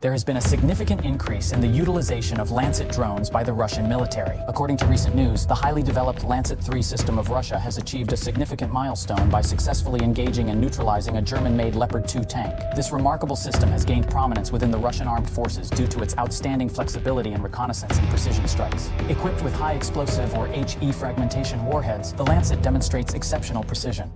There has been a significant increase in the utilization of Lancet drones by the Russian military. According to recent news, the highly developed Lancet 3 system of Russia has achieved a significant milestone by successfully engaging and neutralizing a German-made Leopard 2 tank. This remarkable system has gained prominence within the Russian armed forces due to its outstanding flexibility in reconnaissance and precision strikes. Equipped with high explosive or HE fragmentation warheads, the Lancet demonstrates exceptional precision.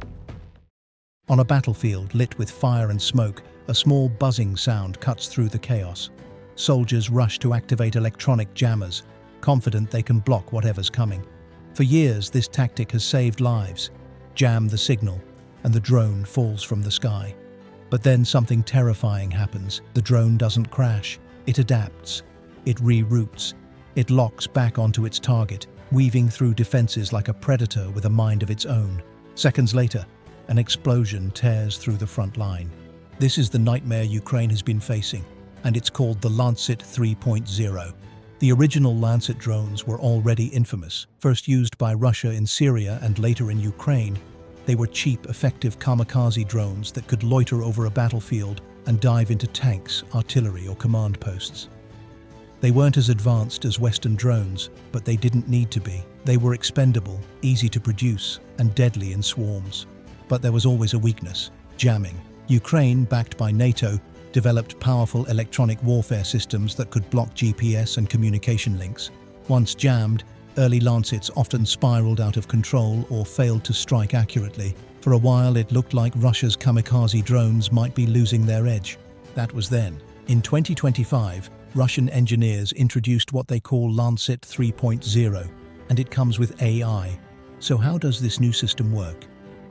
On a battlefield lit with fire and smoke, a small buzzing sound cuts through the chaos. Soldiers rush to activate electronic jammers, confident they can block whatever's coming. For years, this tactic has saved lives. Jam the signal, and the drone falls from the sky. But then something terrifying happens. The drone doesn't crash. It adapts. It reroutes. It locks back onto its target, weaving through defenses like a predator with a mind of its own. Seconds later, an explosion tears through the front line. This is the nightmare Ukraine has been facing, and it's called the Lancet 3.0. The original Lancet drones were already infamous. First used by Russia in Syria and later in Ukraine, they were cheap, effective kamikaze drones that could loiter over a battlefield and dive into tanks, artillery, or command posts. They weren't as advanced as Western drones, but they didn't need to be. They were expendable, easy to produce, and deadly in swarms. But there was always a weakness: jamming. Ukraine, backed by NATO, developed powerful electronic warfare systems that could block GPS and communication links. Once jammed, early Lancets often spiraled out of control or failed to strike accurately. For a while, it looked like Russia's kamikaze drones might be losing their edge. That was then. In 2025, Russian engineers introduced what they call Lancet 3.0, and it comes with AI. So how does this new system work?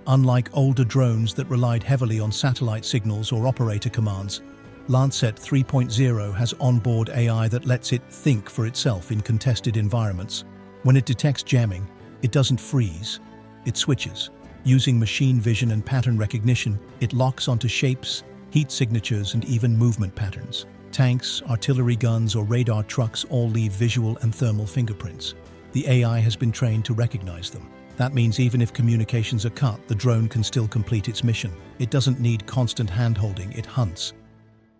Unlike older drones that relied heavily on satellite signals or operator commands, Lancet 3.0 has onboard AI that lets it think for itself in contested environments. When it detects jamming, it doesn't freeze, it switches. Using machine vision and pattern recognition, it locks onto shapes, heat signatures, and even movement patterns. Tanks, artillery guns, or radar trucks all leave visual and thermal fingerprints. The AI has been trained to recognize them. That means even if communications are cut, the drone can still complete its mission. It doesn't need constant hand-holding, it hunts.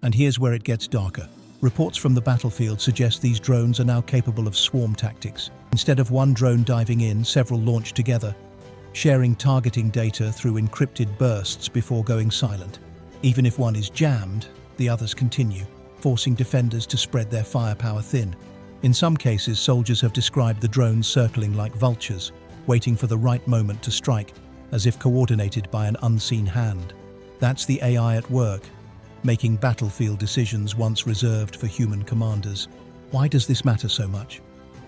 And here's where it gets darker. Reports from the battlefield suggest these drones are now capable of swarm tactics. Instead of one drone diving in, several launch together, sharing targeting data through encrypted bursts before going silent. Even if one is jammed, the others continue, forcing defenders to spread their firepower thin. In some cases, soldiers have described the drones circling like vultures, waiting for the right moment to strike, as if coordinated by an unseen hand. That's the AI at work, making battlefield decisions once reserved for human commanders. Why does this matter so much?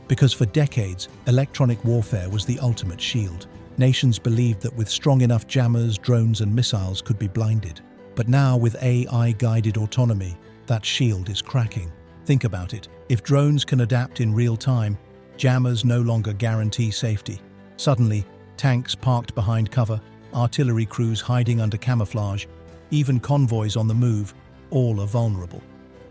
Because for decades, electronic warfare was the ultimate shield. Nations believed that with strong enough jammers, drones, and missiles could be blinded. But now, with AI-guided autonomy, that shield is cracking. Think about it. If drones can adapt in real time, jammers no longer guarantee safety. Suddenly, tanks parked behind cover, artillery crews hiding under camouflage, even convoys on the move, all are vulnerable.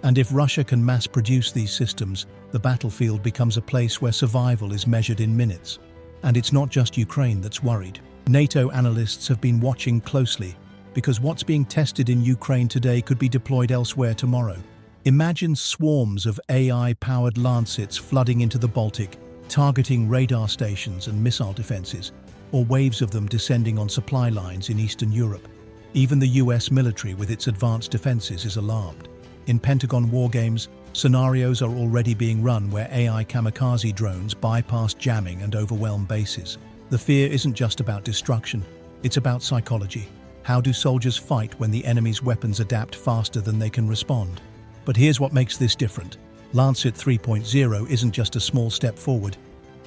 And if Russia can mass-produce these systems, the battlefield becomes a place where survival is measured in minutes. And it's not just Ukraine that's worried. NATO analysts have been watching closely, because what's being tested in Ukraine today could be deployed elsewhere tomorrow. Imagine swarms of AI-powered Lancets flooding into the Baltic, targeting radar stations and missile defenses, or waves of them descending on supply lines in Eastern Europe. Even the US military, with its advanced defenses, is alarmed. In Pentagon war games, scenarios are already being run where AI kamikaze drones bypass jamming and overwhelm bases. The fear isn't just about destruction, it's about psychology. How do soldiers fight when the enemy's weapons adapt faster than they can respond? But here's what makes this different. Lancet 3.0 isn't just a small step forward,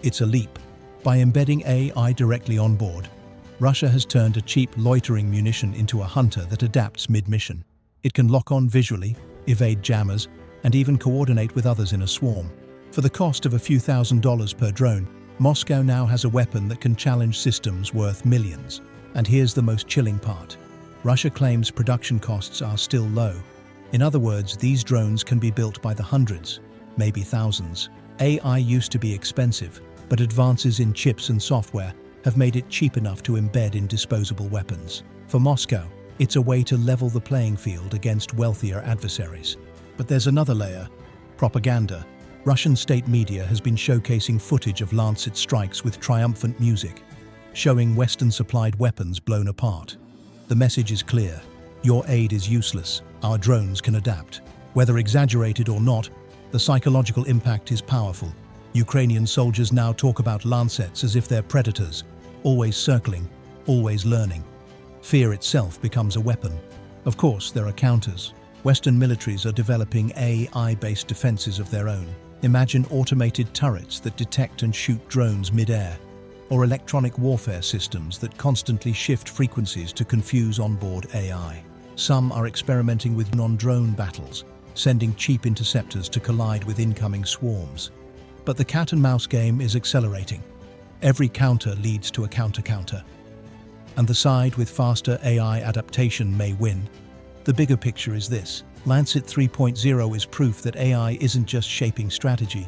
it's a leap. By embedding AI directly on board, Russia has turned a cheap loitering munition into a hunter that adapts mid-mission. It can lock on visually, evade jammers, and even coordinate with others in a swarm. For the cost of a few $1,000s per drone, Moscow now has a weapon that can challenge systems worth millions. And here's the most chilling part. Russia claims production costs are still low. In other words, these drones can be built by the hundreds, maybe thousands. AI used to be expensive, but advances in chips and software have made it cheap enough to embed in disposable weapons. For Moscow, it's a way to level the playing field against wealthier adversaries. But there's another layer: propaganda. Russian state media has been showcasing footage of Lancet strikes with triumphant music, showing Western-supplied weapons blown apart. The message is clear: your aid is useless, our drones can adapt. Whether exaggerated or not, the psychological impact is powerful. Ukrainian soldiers now talk about Lancets as if they're predators, always circling, always learning. Fear itself becomes a weapon. Of course, there are counters. Western militaries are developing AI-based defenses of their own. Imagine automated turrets that detect and shoot drones mid-air, or electronic warfare systems that constantly shift frequencies to confuse onboard AI. Some are experimenting with non-drone battles, sending cheap interceptors to collide with incoming swarms. But the cat-and-mouse game is accelerating. Every counter leads to a counter-counter. And the side with faster AI adaptation may win. The bigger picture is this: Lancet 3.0 is proof that AI isn't just shaping strategy,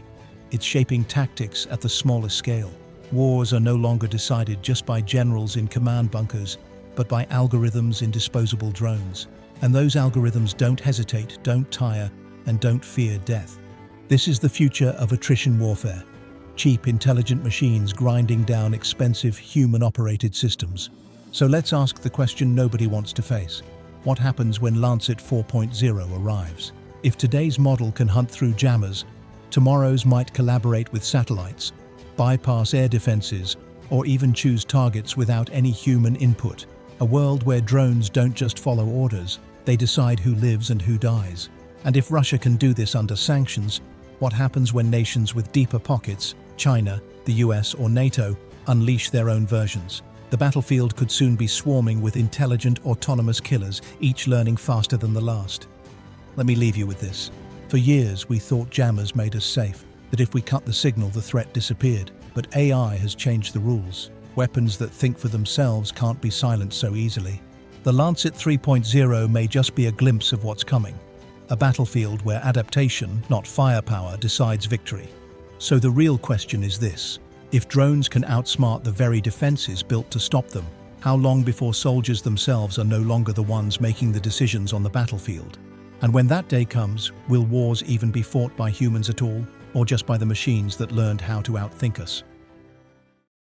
it's shaping tactics at the smallest scale. Wars are no longer decided just by generals in command bunkers, but by algorithms in disposable drones. And those algorithms don't hesitate, don't tire, and don't fear death. This is the future of attrition warfare: cheap, intelligent machines grinding down expensive, human-operated systems. So let's ask the question nobody wants to face. What happens when Lancet 4.0 arrives? If today's model can hunt through jammers, tomorrow's might collaborate with satellites, bypass air defenses, or even choose targets without any human input. A world where drones don't just follow orders, they decide who lives and who dies. And if Russia can do this under sanctions, what happens when nations with deeper pockets, China, the US, or NATO, unleash their own versions? The battlefield could soon be swarming with intelligent, autonomous killers, each learning faster than the last. Let me leave you with this. For years, we thought jammers made us safe, that if we cut the signal, the threat disappeared. But AI has changed the rules. Weapons that think for themselves can't be silenced so easily. The Lancet 3.0 may just be a glimpse of what's coming. A battlefield where adaptation, not firepower, decides victory. So the real question is this: if drones can outsmart the very defenses built to stop them, how long before soldiers themselves are no longer the ones making the decisions on the battlefield? And when that day comes, will wars even be fought by humans at all, or just by the machines that learned how to outthink us?